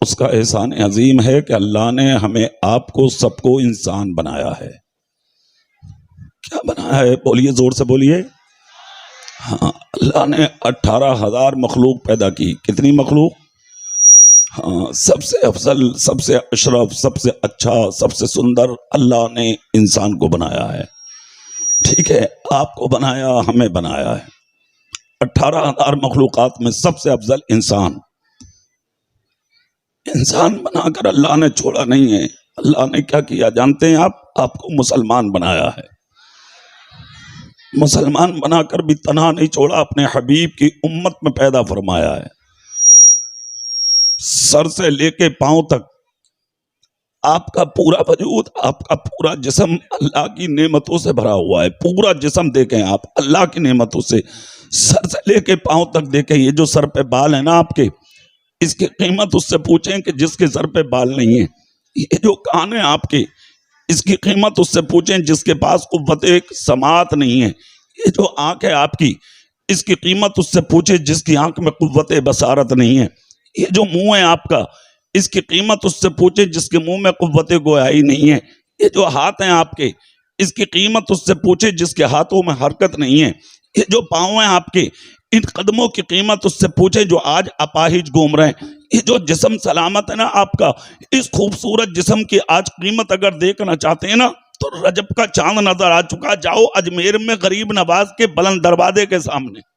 उसका एहसान अजीम है कि अल्लाह ने हमें आपको सबको इंसान बनाया है। क्या बनाया है? बोलिए, जोर से बोलिए। हाँ, अल्लाह ने 18,000 मखलूक पैदा की। कितनी मखलूक? हाँ, सबसे अफजल, सबसे अशरफ, सबसे अच्छा, सबसे सुंदर अल्लाह ने इंसान को बनाया है। ठीक है, आपको बनाया, हमें बनाया है। 18,000 मखलूकात में सबसे अफजल इंसान। इंसान बनाकर अल्लाह ने छोड़ा नहीं है। अल्लाह ने क्या किया जानते हैं आप? आपको मुसलमान बनाया है। मुसलमान बनाकर भी तन्हा नहीं छोड़ा, अपने हबीब की उम्मत में पैदा फरमाया है। सर से लेके पांव तक आपका पूरा वजूद, आपका पूरा जिस्म अल्लाह की नेमतों से भरा हुआ है। पूरा जिस्म देखें आप, अल्लाह की नेमतों से, सर से लेके पांव तक देखें। ये जो सर पे बाल है ना आपके, इसकी कीमत उससे पूछें कि जिसके सर पे बाल नहीं है। ये जो कान है आपके, इसकी कीमत उससे पूछें जिसके पास कुव्वत एक समात नहीं है। ये जो आंख है आपकी, इसकी कीमत उससे पूछे जिसकी आंख में कुव्वत बसारत नहीं है। ये जो मुंह है आपका, इसकी कीमत उससे पूछे जिसके मुंह में कुव्वत गोयाई नहीं है। ये जो हाथ हैं आपके, इसकी कीमत उससे पूछे जिसके हाथों में हरकत नहीं है। ये जो पाँव हैं आपके, इन कदमों की कीमत उससे पूछे जो आज अपाहिज घूम रहे हैं। ये जो जिस्म सलामत है ना आपका, इस खूबसूरत जिस्म की आज कीमत अगर देखना चाहते हैं ना, तो रजब का चांद नजर आ चुका। जाओ अजमेर में गरीब नवाज के बुलंद दरवाजे के सामने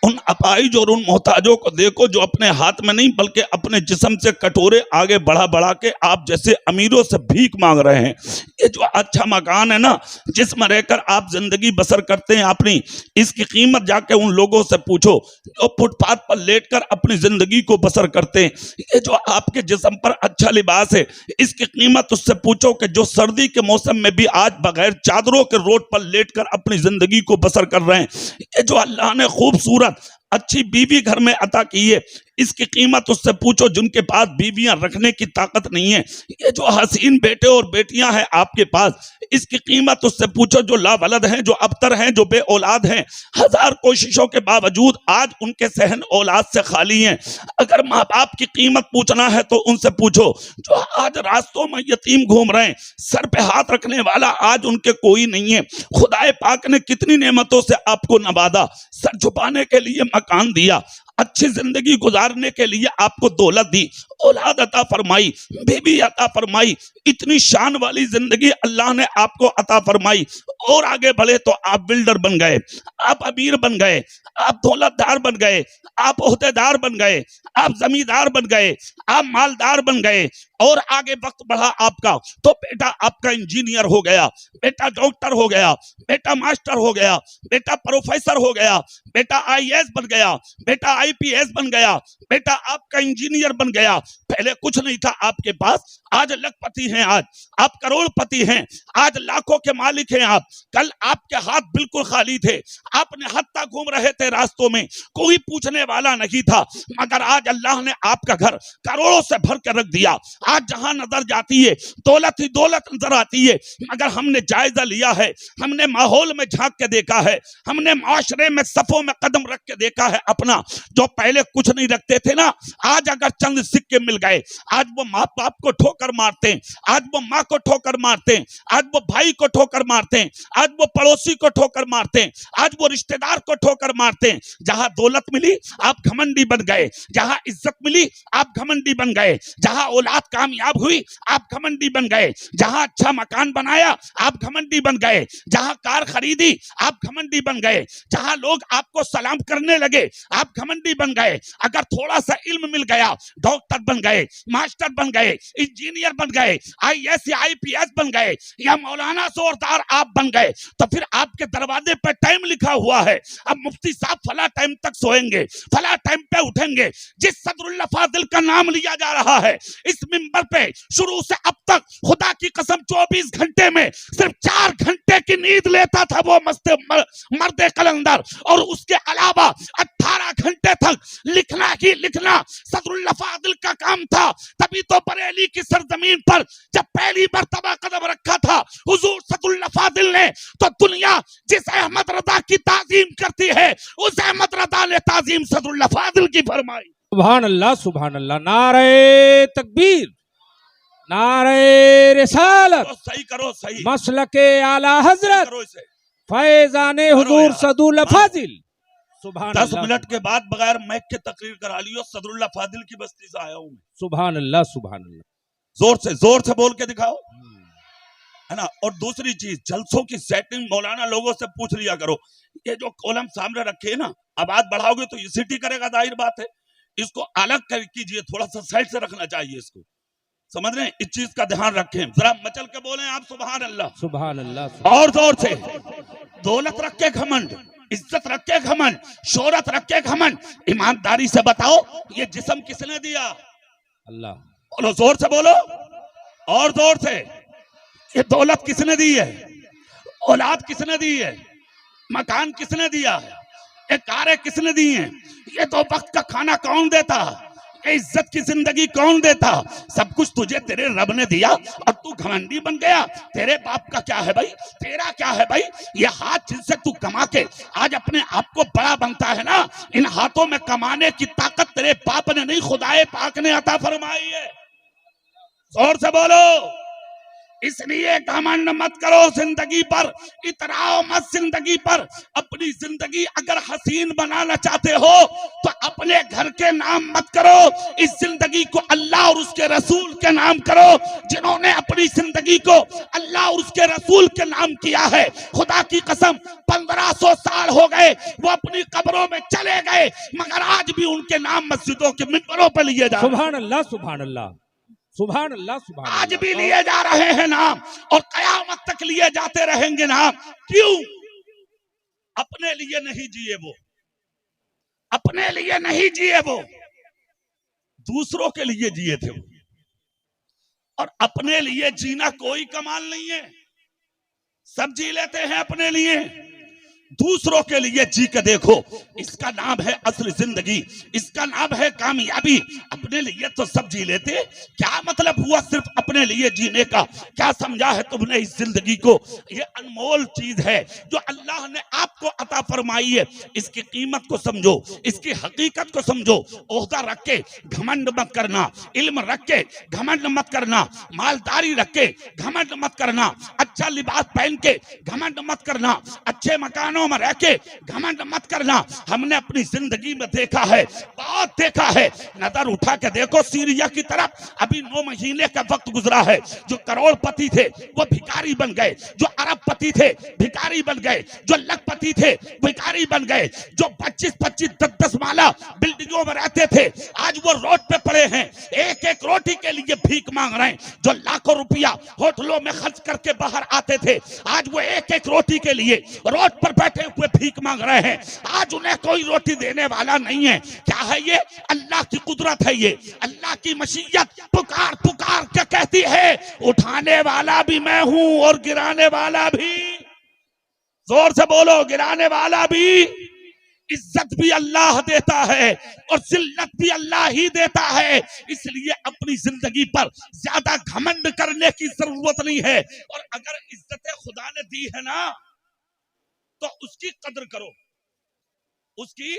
उन अपाहिज और उन मोहताजों को देखो जो अपने हाथ में नहीं बल्कि अपने जिस्म से कटोरे आगे बढ़ा बढ़ा के आप जैसे अमीरों से भीख मांग रहे हैं। ये जो अच्छा मकान है ना, जिसमें रहकर आप जिंदगी बसर करते हैं अपनी, इसकी कीमत जाके उन लोगों से पूछो जो फुटपाथ पर लेटकर अपनी जिंदगी को बसर करते हैं। ये जो आपके जिस्म पर अच्छा लिबास है, इसकी कीमत उससे पूछो कि जो सर्दी के मौसम में भी आज बगैर चादरों के रोड पर लेटकर अपनी जिंदगी को बसर कर रहे हैं। ये जो अल्लाह ने खूबसूरत अच्छी बीवी घर में अता की है, इसकी कीमत उससे पूछो जिनके पास बीवियां रखने की ताकत नहीं है। ये जो हसीन बेटे और बेटियां हैं आपके पास, इसकी कीमत उससे पूछो जो लावलद हैं, जो अबतर हैं, जो बे औलाद हैं। हजार कोशिशों के बावजूद आज उनके सहन औलाद से खाली हैं। अगर माँ बाप की कीमत पूछना है तो उनसे पूछो जो आज रास्तों में यतीम घूम रहे हैं, सर पे हाथ रखने वाला आज उनके कोई नहीं है। खुदाए पाक ने कितनी नेमतों से आपको नवाजा। सर छुपाने के लिए मकान दिया, अच्छी जिंदगी गुजारने के लिए आपको दौलत दी, औलाद अता फरमाई, बीबी अता फरमाई, इतनी शान वाली जिंदगी अल्लाह ने आपको अता फरमाई। और आगे बढ़े तो आप बिल्डर बन गए, आप अमीर बन गए, आप दौलतदार बन गए, आप ओहदेदार बन गए, आप जमींदार बन गए, आप मालदार बन गए। और आगे वक्त बढ़ा आपका तो बेटा आपका इंजीनियर हो गया, बेटा डॉक्टर हो गया, बेटा मास्टर हो गया, बेटा प्रोफेसर हो गया, बेटा आईएएस बन गया, बेटा आईपीएस बन गया, बेटा आपका इंजीनियर बन गया। पहले कुछ नहीं था आपके पास, आज लखपति हैं, आज आप करोड़पति हैं, आज लाखों के मालिक हैं आप। कल आपके हाथ बिल्कुल खाली थे, आपने हत्ता घूम रहे थे रास्तों में, कोई पूछने वाला नहीं था। मगर आज अल्लाह ने आपका घर करोड़ों से भर के रख दिया। आज जहां नजर जाती है दौलत ही दौलत नजर आती है। मगर हमने जायजा लिया है, हमने माहौल में झांक के देखा है, हमने माशरे में सफों में कदम रख के देखा है अपना। जो पहले कुछ नहीं रखते थे ना, आज अगर चंद सिक्के मिल गए, आज वो माँ बाप को ठोकर मारते हैं, आज वो माँ को ठोकर मारते हैं, आज वो भाई को ठोकर मारते हैं, आज वो पड़ोसी को ठोकर मारते हैं, आज वो रिश्तेदार को ठोकर मारते हैं। जहां दौलत मिली आप घमंडी बन गए, जहां इज्जत मिली आप घमंडी बन गए, जहां औलाद कामयाब हुई आप घमंडी बन गए, जहां अच्छा मकान बनाया आप घमंडी बन गए, जहां कार खरीदी आप घमंडी बन गए, जहां लोग आपको सलाम करने लगे आप घमंडी बन गए। अगर थोड़ा सा इल्म मिल गया, डॉक्टर बन गए, मास्टर बन गए, इंजीनियर बन गए, आईएएस या आईपीएस बन गए, या मौलाना जोरदार आप बन गए, तो फिर आपके दरवाजे पर टाइम लिखा हुआ है। अब मुफ्ती साहब फला टाइम तक सोएंगे, फला टाइम पे उठेंगे। जिस सदरुल्लाह फादिल का नाम लिया जा रहा है इस मिंबर पे शुरू से अब तक, खुदा की कसम 24 घंटे में सिर्फ 4 घंटे की नींद लेता था वो मर्द कलंदर, और उसके अलावा 18 घंटे तक लिखना ही लिखना सदरुल्लाह फादिल का काम था। तभी तो बरेली की सरजमीन पर जब पहली मर्तबा कदम रखा था हुजूर सदरुल्लाह फादिल ने, तो दुनिया जिस अहमद रजा की ताजीम करती है उस अहमद रजा ने ताजीम सदरुल्लाह फादिल की फरमाई। सुभान अल्लाह, नारे तकबीर, नारे रिसालत, तो सही करो, सही मसलके आला हजरत, करो इसे। फैजाने हुजूर सदुल फाजिल। सुभान 10 अल्लाह, मिनट के बाद बगैर मैक के तकरीर करा लियो। सदरुल्लाह फादिल की बस्ती से आया हूँ। सुभान अल्लाह, सुभान अल्लाह। जोर से बोल के दिखाओ, है ना। और दूसरी चीज, जलसों की सेटिंग मौलाना लोगों से पूछ लिया करो। ये जो कॉलम सामने रखे है ना, आवाज बढ़ाओगे तो ये सीटी करेगा, जाहिर बात है। इसको अलग कर कीजिए, थोड़ा सा साइड से रखना चाहिए इसको, समझ रहे हैं। इस चीज का ध्यान रखें। जरा मचल के बोले आप सुभान अल्लाह, सुभान अल्लाह। और जोर से। दौलत रख के घमंड, इज्जत रख के घमंड, शोहरत रख के घमंड। ईमानदारी से बताओ, ये जिस्म किसने दिया? अल्लाह। बोलो, जोर से बोलो, और जोर से। ये दौलत किसने दी है? औलाद किसने दी है? मकान किसने दिया है? ये कारें किसने दी हैं? ये दो वक्त का खाना कौन देता? ये इज्जत की जिंदगी कौन देता? सब कुछ तुझे तेरे रब ने दिया और तू घमंडी बन गया। तेरे बाप का क्या है भाई? तेरा क्या है भाई? ये हाथ जिनसे तू कमा के आज अपने आप को बड़ा बनता है ना, इन हाथों में कमाने की ताकत तेरे बाप ने नहीं, खुदाए पाक ने अता फरमाई है। जोर से बोलो। इसलिए घमंड मत करो जिंदगी पर, इतराओ मत जिंदगी पर। अपनी जिंदगी अगर हसीन बनाना चाहते हो तो अपने घर के नाम मत करो, इस जिंदगी को अल्लाह और उसके रसूल के नाम करो। जिन्होंने अपनी जिंदगी को अल्लाह और उसके रसूल के नाम किया है, खुदा की कसम 1500 साल हो गए वो अपनी कब्रों में चले गए, मगर आज भी उनके नाम मस्जिदों के मिंबरों पर लिए जा। सुभान अल्लाह, सुभान अल्लाह, सुभान अल्लाह, सुभान अल्लाह। आज भी लिए जा रहे हैं नाम और कयामत तक लिए जाते रहेंगे नाम। क्यों? अपने लिए नहीं जिए वो, अपने लिए नहीं जिए वो, दूसरों के लिए जिए थे वो। और अपने लिए जीना कोई कमाल नहीं है। सब जी लेते हैं अपने लिए, दूसरों के लिए जी के देखो, इसका नाम है असली जिंदगी, इसका नाम है कामयाबी। अपने लिए तो सब जी लेते, क्या मतलब हुआ सिर्फ अपने लिए जीने का? क्या समझा है तुमने इस जिंदगी को? ये अनमोल चीज है जो अल्लाह ने आपको अता फरमाई है। इसकी कीमत को समझो, इसकी हकीकत को समझो। ओहदा रख के घमंड मत करना, इल्म रख के घमंड मत करना, मालदारी रख के घमंड मत करना, अच्छा लिबास पहन के घमंड मत करना, अच्छे मकानों में रह के घमंड मत करना। हमने अपनी जिंदगी में देखा है, बहुत देखा है। नजर उठा के देखो सीरिया की तरफ, अभी 9 महीने का वक्त गुजरा है। जो करोड़पति थे वो भिखारी बन गए, जो अरबपति थे भिखारी बन गए, जो लखपति थे भिखारी बन गए, जो 25-25 10-10 माला बिल्डिंगों में रहते थे आज वो रोड पे पड़े हैं, एक एक रोटी के लिए भीख मांग रहे हैं। जो लाखों रुपया होटलों में खर्च करके बाहर आते थे आज वो एक एक रोटी के लिए रोड पर बैठे हुए भीख मांग रहे हैं। आज उन्हें कोई रोटी देने वाला नहीं है। क्या है ये? अल्लाह की कुदरत है, ये अल्लाह की मशीयत। पुकार पुकार क्या कहती है, उठाने वाला भी मैं हूं और गिराने वाला भी। जोर से बोलो, गिराने वाला भी। इज्जत भी अल्लाह देता है और जिल्लत भी अल्लाह ही देता है। इसलिए अपनी जिंदगी पर ज्यादा घमंड करने की जरूरत नहीं है। और अगर इज्जत खुदा ने दी है ना तो उसकी कदर करो, उसकी,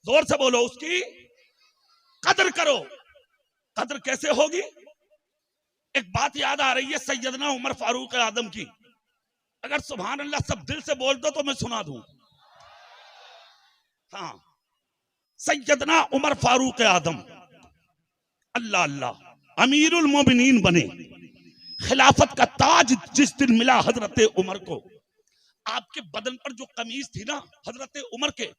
जोर से बोलो, उसकी कदर करो। कदर कैसे होगी? एक बात याद आ रही है सैयदना उमर फारूक आदम की। अगर सुभान अल्लाह सब दिल से बोल दो तो मैं सुना दूं। हाँ, सैयदना उमर फारूक आदम अल्लाह अल्लाह अमीरुल मोमिनीन बने। खिलाफत का ताज जिस दिन मिला हजरत उमर को, आपके बदन पर जो कमीज थी ना हजरत उमर के,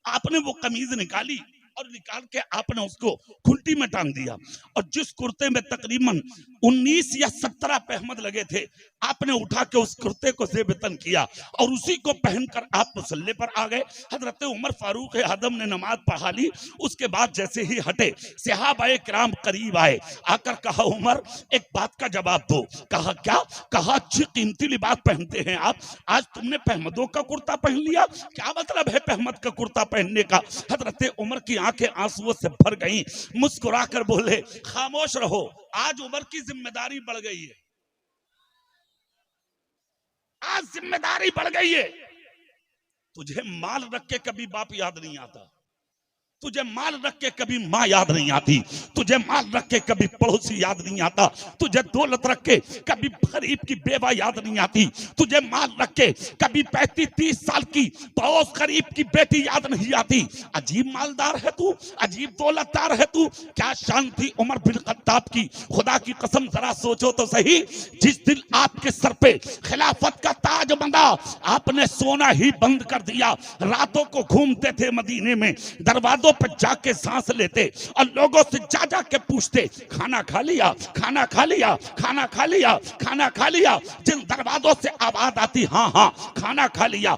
आपने वो कमीज निकाली और निकाल के आपने उसको खुंटी में टांग दिया। और जिस कुर्ते में तकरीबन 19 या 17 पहमद लगे थे, आपने उठा के उस कुर्ते को ज़ेब-ए-तन किया और उसी को पहनकर आप मुसल्ले पर आ गए। हजरत उमर फारूक आदम ने नमाज पढ़ा ली। उसके बाद जैसे ही हटे, सहाबाए किराम करीब आए, आकर कहा उमर एक बात का जवाब दो। कहा क्या? कहा अच्छी कीमती लिबास पहनते हैं आप, आज तुमने पहमदों का कुर्ता पहन लिया, क्या मतलब है पहमद का कुर्ता पहनने का? हजरत उमर की आंखें आंसुओं से भर गईं, मुस्कुराकर बोले खामोश रहो, आज उमर की जिम्मेदारी बढ़ गई है, आज जिम्मेदारी बढ़ गई है। तुझे माल रख के कभी बाप याद नहीं आता, तुझे माल रख के कभी माँ याद नहीं आती, तुझे माल रख के कभी पड़ोसी याद नहीं आता, तुझे दौलत रख के कभी गरीब की बेवा याद नहीं आती, तुझे माल रख के कभी 35-30 साल की पड़ोस गरीब की बेटी याद नहीं आती। अजीब मालदार है तू, अजीब दौलतदार है तू। क्या शान थी उमर बिन खत्ताब की, खुदा की कसम जरा सोचो तो सही। जिस दिन आपके सर पे खिलाफत का ताज बंधा, आपने सोना ही बंद कर दिया। रातों को घूमते थे मदीने में, दरवाजों पे जाके सांस लेते और लोगों से जा जा के पूछते, खाना खा लिया, खाना खा लिया, खाना खा लिया, खाना खा लिया। जिन दरवाजों से आवाज आती हाँ हाँ खाना खा लिया,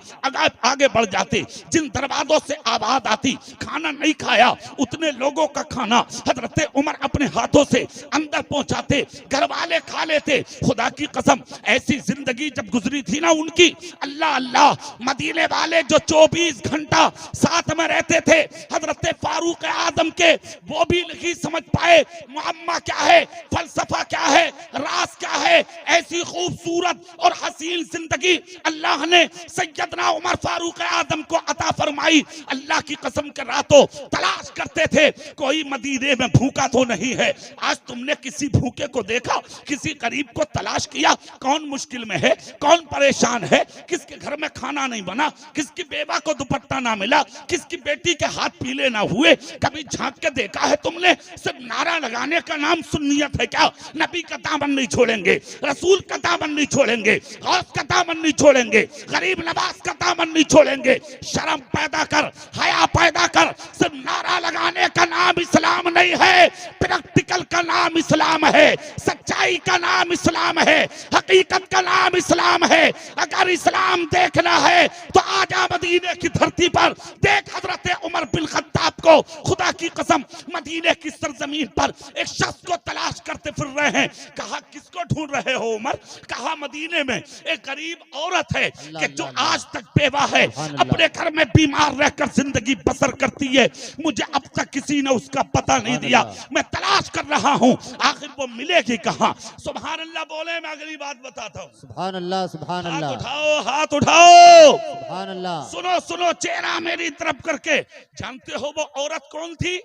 आगे बढ़ जाते। जिन दरवाजों से आवाज आती खाना नहीं खाया, उतने लोगों का खाना हजरत उमर अपने हाथों से अंदर पहुंचाते, घर वाले खा लेते। खुदा की कसम ऐसी जिंदगी जब गुजरी थी ना उनकी, अल्लाह अल्लाह, मदीने वाले जो 24 घंटा साथ में रहते थे हजरत फारूक आदम के, वो भी नहीं समझ पाए मुअम्मा क्या है, फलसफा क्या है, राज क्या है। ऐसी खूबसूरत और हसीन जिंदगी अल्लाह ने सैयदना उमर फारूक आदम को अता फरमाई। अल्लाह की कसम के रातों तलाश करते थे, कोई मदीने में भूखा तो नहीं है। आज तुमने किसी भूखे को देखा, किसी गरीब को तलाश किया? कौन मुश्किल में है, कौन परेशान है, किसके घर में खाना नहीं बना, किसकी बेवा को दुपट्टा ना मिला, किसकी बेटी के हाथ पीले ना हुए? कभी झांक के देखा है तुमने? सिर्फ नारा लगाने का नाम सुन्नियत है क्या? नबी का दामन नहीं छोड़ेंगे, रसूल का दामन नहीं छोड़ेंगे, गौस का दामन नहीं छोड़ेंगे, गरीब नवाज का दामन नहीं छोड़ेंगे। शर्म पैदा कर, हया पैदा कर। सिर्फ नारा लगाने का नाम इस्लाम नहीं है, प्रैक्टिकल का नाम इस्लाम है, सच्चाई का नाम इस्लाम है, हकीकत का नाम इस्लाम है। अगर इस्लाम देखना है तो आजा मदीने की धरती पर देख हजरत उमर बिन खत्ताब को। खुदा की कसम मदीने की सरजमीन पर एक शख्स को तलाश करते फिर रहे हैं। कहा किसको ढूंढ रहे हो उमर? कहा मदीने में एक गरीब औरत है कि जो आज तक बेवा है, अपने घर में बीमार रहकर जिंदगी बसर करती है। मुझे अब तक किसी ने उसका पता नहीं दिया, मैं तलाश कर रहा हूँ, आखिर वो मिलेगी कहाँ? सुभान अल्लाह बोले, मैं अगली बात बताता हूँ। सुभान अल्लाह, सुभान अल्लाह, हाथ उठाओ, हाथ उठाओ। सुभान अल्लाह। सुनो सुनो, चेहरा मेरी तरफ करके। जानते हो वो औरत कौन थी?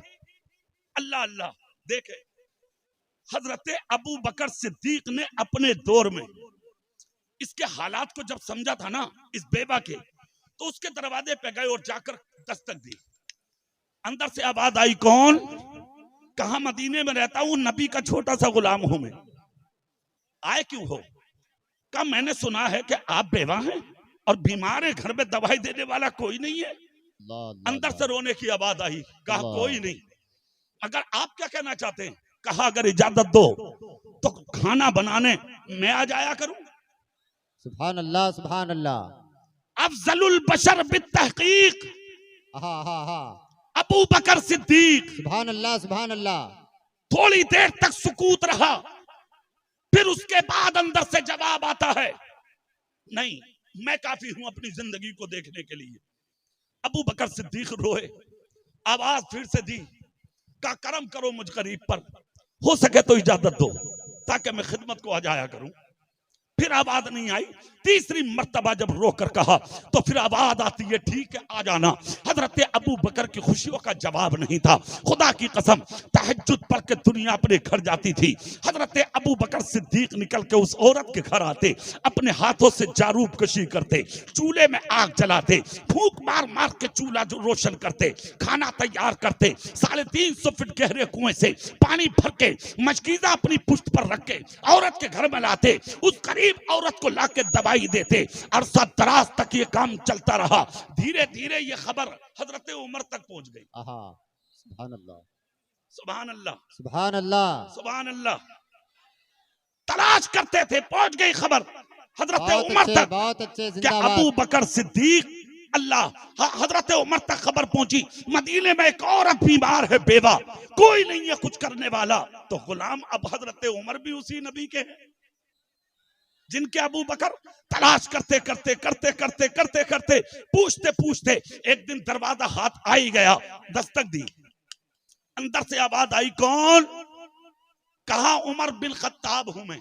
अल्लाह अल्लाह। देखे हजरत अबू बकर सिद्दीक ने अपने दौर में इसके हालात को जब समझा था ना, इस बेवा के, तो उसके दरवाजे पे गए और जाकर दस्तक दी। अंदर से आवाज आई, कौन? कहा मदीने में रहता हूं, नबी का छोटा सा गुलाम हूं मैं। आए क्यों हो? कहा मैंने सुना है कि आप बेवा हैं और बीमार है, घर में दवाई देने वाला कोई नहीं है। अंदर से रोने की आवाज आई। कहा कोई नहीं। अगर आप क्या कहना चाहते हैं? कहा अगर इजाजत दो तो खाना बनाने मैं आ जाया करूं। सुभान अल्लाह, सुभान अल्लाह। अफजलुल बशर बित्तहकीक अबू बकर सिद्दीक। सुभान अल्लाह, सुभान अल्लाह। थोड़ी देर तक सुकूत रहा, फिर उसके बाद अंदर से जवाब आता है, नहीं मैं काफी हूं अपनी जिंदगी को देखने के लिए। अबू बकर सिद्दीक रोए, आवाज फिर से दी, का करम करो मुझ गरीब पर, हो सके तो इजाजत दो ताकि मैं खिदमत को आ जाया करूं। फिर आवाज नहीं आई। तीसरी मर्तबा जब रोकर कहा तो फिर आवाज आती है, ठीक है आ जाना। हजरत अबू बकर की खुशियों का जवाब नहीं था। खुदा की कसम तहज्जुद पढ़ के दुनिया अपने घर जाती थी। हजरत अबू बकर सिद्दीक निकल के उस औरत के घर आते, अपने हाथों से जारूब कशी करते, चूल्हे में आग जलाते, फूंक मार मार के चूल्हा जो रोशन करते, खाना तैयार करते, 350 फीट गहरे कुएं से पानी भर के मशकीजा अपनी पुश्त पर रख के औरत के घर में लाते, उस गरीब औरत को लाके दबाई देते। अरसा दराज तक ये काम चलता रहा। धीरे धीरे ये खबर हजरत उमर तक पहुंच गई। सुभान अल्लाह, सुभान अल्लाह, सुभान अल्लाह, सुभान अल्लाह। तलाश करते थे, पहुंच गई खबर हजरत उमर तक। बहुत अच्छे, क्या अबू बकर सिद्दीक, अल्लाह, हजरत उमर तक खबर पहुंची, मदीने में एक औरत बीमार है, बेवा, कोई नहीं है कुछ करने वाला। तो गुलाम अब हजरत उमर भी उसी नबी के हैं जिनके अबू बकर तलाश करते करते करते करते करते करते पूछते पूछते एक दिन दरवाजा हाथ आ ही गया। दस्तक दी, अंदर से आवाज आई, कौन? कहा उमर बिन खत्ताब हूं मैं।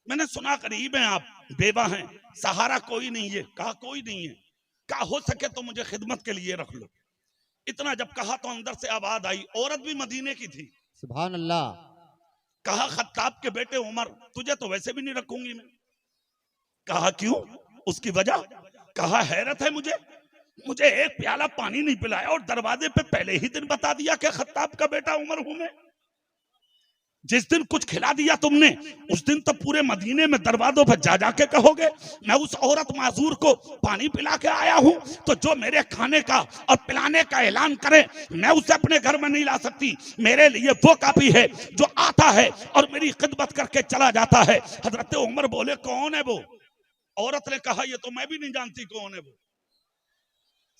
मैंने सुना करीब हैं आप, बेवा हैं, सहारा कोई नहीं है। कहा कोई नहीं है। कहा हो सके तो मुझे खिदमत के लिए रख लो। इतना जब कहा तो अंदर से आवाज आई, औरत भी मदीने की थी। सुभान अल्लाह। कहा खत्ताब के बेटे उमर, तुझे तो वैसे भी नहीं रखूंगी मैं। कहा क्यों? उसकी वजह? कहा हैरत है मुझे, मुझे एक प्याला पानी नहीं पिलाया और दरवाजे पे पहले ही दिन बता दिया कि खत्ताब का बेटा उमर हूं मैं। जिस दिन कुछ खिला दिया तुमने, उस दिन तो पूरे मदीने में दरवाजों पर जा जाके कहोगे मैं उस औरत माजूर को पानी पिला के आया हूं। तो जो मेरे खाने का और पिलाने का ऐलान करे, मैं उसे अपने घर में नहीं ला सकती। मेरे लिए वो काफी है जो आता है और मेरी खिदमत करके चला जाता है। हजरत उमर बोले कौन है वो? औरत ने कहा ये तो मैं भी नहीं जानती कौन है वो।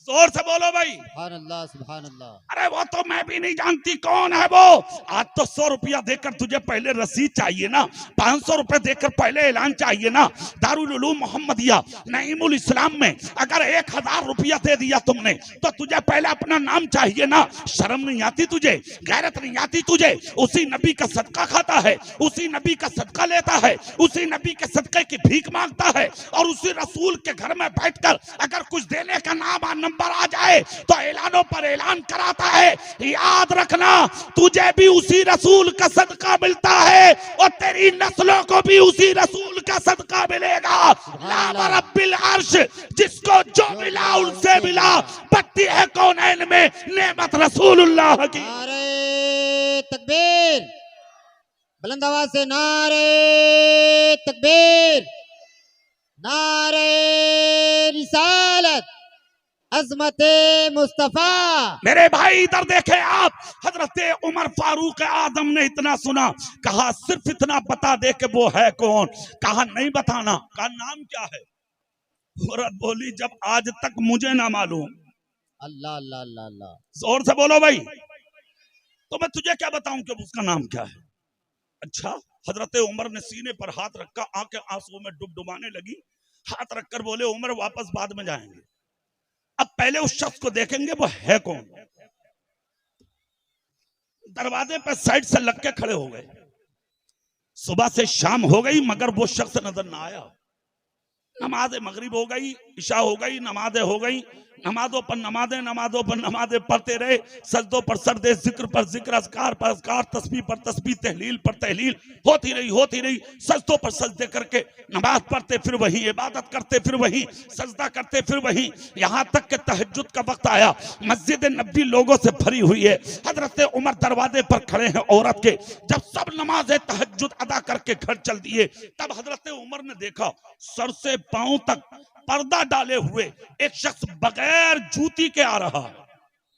जोर से बोलो भाई। सुभान अल्लाह, सुभान अल्लाह। अरे वो तो मैं भी नहीं जानती कौन है वो। आज तो 100 रुपया देकर तुझे पहले रसीद चाहिए ना, 500 रुपए देकर पहले ऐलान चाहिए ना। दारुल उलूम मोहम्मदिया नईमुल इस्लाम में अगर 1000 रुपया दे दिया तुमने तो तुझे पहले अपना नाम चाहिए ना। शर्म नहीं आती तुझे? गैरत नहीं आती तुझे? उसी नबी का सदका खाता है, उसी नबी का सदका लेता है, उसी नबी के सदके की भीख मांगता है और उसी रसूल के घर में बैठकर अगर कुछ देने का नाम नंबर आ जाए तो ऐलानों पर ऐलान कराता है। याद रखना तुझे भी उसी रसूल का सदका मिलता है और तेरी नस्लों को भी उसी रसूल का सदका मिलेगा। ला रब्बिल अर्श, जिसको जो मिला उनसे मिला। बत्ती है कौनैन में नेमत रसूलुल्लाह की। नारे तकबीर, बुलंद आवाज से नारे तकबीर, नारे रिसालत, अज़मत मुस्तफा। मेरे भाई इधर देखे आप, हजरत उमर फारूक आदम ने इतना सुना, कहा सिर्फ इतना बता दे कि वो है कौन। कहा नहीं बताना। कहा नाम क्या है? औरत बोली जब आज तक मुझे ना मालूम। अल्लाह अल्लाह अल्लाह अल्लाह। जोर से बोलो भाई। तो मैं तुझे क्या बताऊं कि उसका नाम क्या है? अच्छा। हजरत उमर ने सीने पर हाथ रखा, आंखें आंसुओं में डुबडुबाने लगी। हाथ रखकर बोले उमर वापस बाद में जाएंगे, अब पहले उस शख्स को देखेंगे वो है कौन। दरवाजे पर साइड से लग के खड़े हो गए। सुबह से शाम हो गई मगर वो शख्स नजर ना आया। नमाज मगरिब हो गई, इशा हो गई, नमाजें हो गई, नमाजों पर नमाजें, नमाजों पर नमाजें पढ़ते रहे। सजदों पर सजदे, जिक्र पर जिक्र, अज़कार पर अज़कार, तस्बीह पर तस्बीह, तहलील पर तहलील होती रही। सजदों पर सजदे करके नमाज पढ़ते फिर वही, इबादत करते फिर वही, सजदा करते फिर वही, यहाँ तक कि तहज्जुद का वक्त आया। मस्जिद नबी लोगों से भरी हुई है। हजरत उमर दरवाजे पर खड़े हैं औरत के। जब सब नमाज तहज्जुद अदा करके घर चल दिए, तब हजरत उमर ने देखा सर से पांव तक पर्दा डाले हुए एक शख्स बगैर जूती के आ रहा है।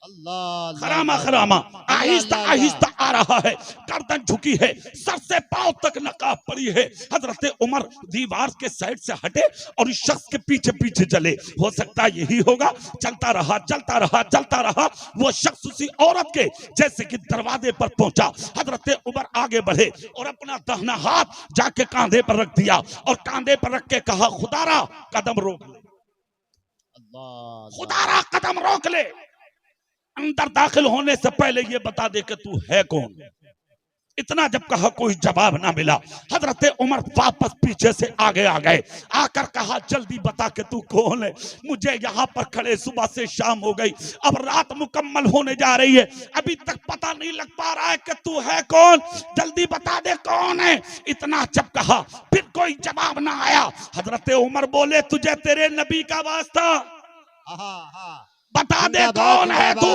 अल्लाह खरामा खरामा आहिस्ता आहिस्ता आ रहा है, गर्दन झुकी है, सर से पांव तक नकाब पड़ी है। हजरत उमर दीवार के साइड से हटे और इस शख्स के पीछे पीछे चले। हो सकता यही होगा। चलता रहा। वो शख्स उसी औरत के जैसे कि दरवाजे पर पहुंचा। हजरत उमर आगे बढ़े और अपना दाहिना हाथ जाके कांधे पर रख दिया और कांधे पर रख के कहा खुदारा कदम रोक ले, खुदारा कदम रोक ले। अंदर दाखिल होने से पहले ये बता दे कि तू है कौन। इतना जब कहा कोई जवाब ना मिला, हजरत उमर वापस पीछे से आगे आ गए। आकर कहा जल्दी बता कि तू कौन है। मुझे यहाँ पर खड़े सुबह से शाम हो गई, अब रात मुकम्मल होने जा रही है, अभी तक पता नहीं लग पा रहा है कि तू है कौन। जल्दी बता दे कौन है। इतना जब कहा फिर कोई जवाब ना आया। हजरत उमर बोले तुझे तेरे नबी का वास्ता, बता दे कौन है तू।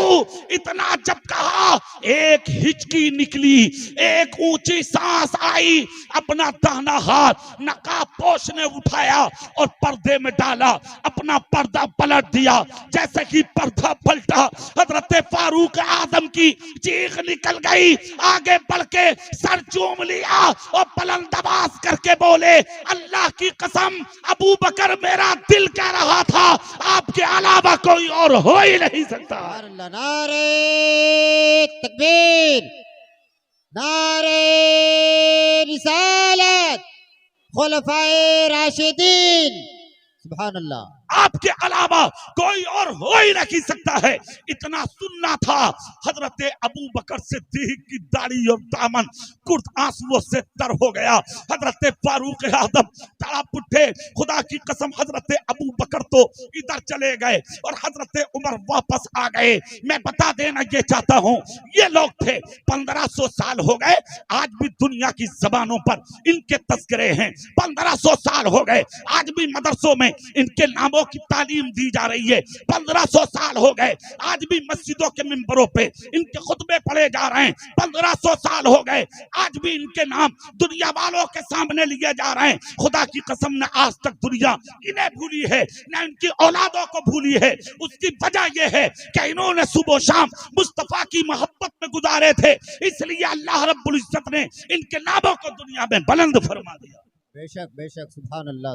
इतना जब कहा एक हिचकी निकली, एक ऊंची सांस आई। अपना दाहिना हाथ नकाब पोश ने उठाया और पर्दे में डाला, अपना पर्दा पलट दिया। जैसे कि पर्दा पलटा, हजरत फारूक आदम की चीख निकल गई। आगे बढ़ के सर चूम लिया और बुलंद आवाज करके बोले अल्लाह की कसम अबू बकर मेरा दिल कह रहा था आपके अलावा कोई और हो ही नहीं सकता। नारे तकबीर, नारे रिसालत, खुलफाए राशिदीन। सुभान अल्लाह। आपके अलावा कोई और हो ही नहीं सकता है। इतना सुनना था, हजरत अबू बकर सिद्दीक की दाढ़ी और दामन कुर्त आंसुओं से तर हो गया। हजरत फारूक आजम तड़प उठे। खुदा की कसम हजरत अबू बकर तो इधर चले गए और हजरत उमर वापस आ गए। मैं बता देना ये चाहता हूं, ये लोग थे 1500 साल हो गए, आज भी दुनिया की जबानों पर इनके तस्करे हैं। 1500 साल हो गए, आज भी मदरसों में इनके नामों की तालीम दी जा रही है। 1500 साल हो गए, आज भी मस्जिदों के मिंबरों पे इनके खुतबे पढ़े जा रहे हैं। 1500 साल हो गए, आज भी इनके नाम दुनिया वालों के सामने लिए जा रहे हैं। खुदा की कसम न आज तक दुनिया इन्हें भूली है, न इनकी औलादों को भूली है। उसकी वजह यह है कि इन्होंने सुबह शाम मुस्तफा की मोहब्बत में गुजारे थे, इसलिए अल्लाह रब्बुल इज्जत ने इनके नामों को दुनिया में बुलंद फरमा दिया। बेशक बेशक, सुभान अल्लाह।